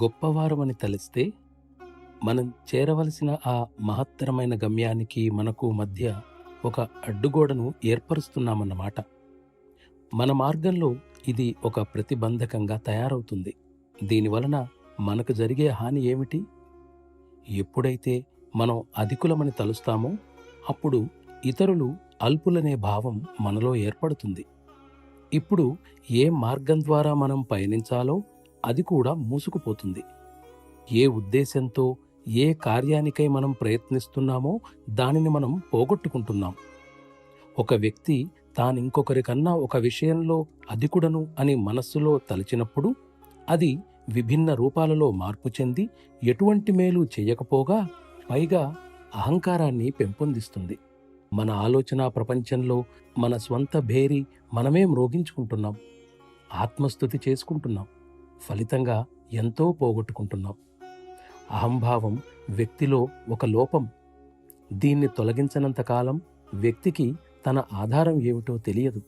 గొప్పవారమని తలిస్తే మనం చేరవలసిన ఆ మహత్తరమైన గమ్యానికి మనకు మధ్య ఒక అడ్డుగోడను ఏర్పరుస్తున్నామన్నమాట. మన మార్గంలో ఇది ఒక ప్రతిబంధకంగా తయారవుతుంది. దీనివలన మనకు జరిగే హాని ఏమిటి? ఎప్పుడైతే మనం అధికులమని తలుస్తామో అప్పుడు ఇతరులు అల్పులనే భావం మనలో ఏర్పడుతుంది. ఇప్పుడు ఏ మార్గం ద్వారా మనం పయనించాలో అది కూడా మూసుకుపోతుంది. ఏ ఉద్దేశంతో ఏ కార్యానికై మనం ప్రయత్నిస్తున్నామో దానిని మనం పోగొట్టుకుంటున్నాం. ఒక వ్యక్తి తానింకొకరికన్నా ఒక విషయంలో అధికుడను అని మనస్సులో తలచినప్పుడు అది విభిన్న రూపాలలో మార్పు చెంది ఎటువంటి మేలు చెయ్యకపోగా పైగా అహంకారాన్ని పెంపొందిస్తుంది. మన ఆలోచనా ప్రపంచంలో మన స్వంత భేరి మనమే మ్రోగించుకుంటున్నాం, ఆత్మస్తుతి చేసుకుంటున్నాం. ఫలితంగా ఎంతో పోగొట్టుకుంటున్నాం. అహంభావం వ్యక్తిలో ఒక లోపం. దీన్ని తొలగించనంతకాలం వ్యక్తికి తన ఆధారం ఏమిటో తెలియదు.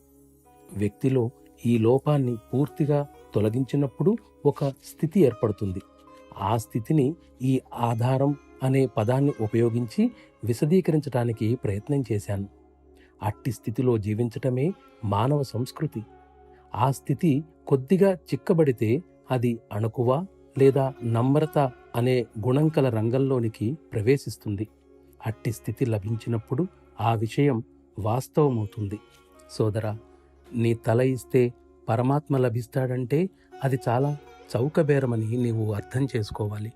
వ్యక్తిలో ఈ లోపాన్ని పూర్తిగా తొలగించినప్పుడు ఒక స్థితి ఏర్పడుతుంది. ఆ స్థితిని ఈ ఆధారం అనే పదాన్ని ఉపయోగించి విశదీకరించడానికి ప్రయత్నం చేశాను. అట్టి స్థితిలో జీవించటమే మానవ సంస్కృతి. ఆ స్థితి కొద్దిగా చిక్కబడితే అది అణకువ లేదా నమ్రత అనే గుణంకల రంగంలోనికి ప్రవేశిస్తుంది. అట్టి స్థితి లభించినప్పుడు ఆ విషయం వాస్తవమవుతుంది. సోదరా, నీ తల ఇస్తే పరమాత్మ లభిస్తాడంటే అది చాలా చౌకబేరమని నీవు అర్థం చేసుకోవాలి.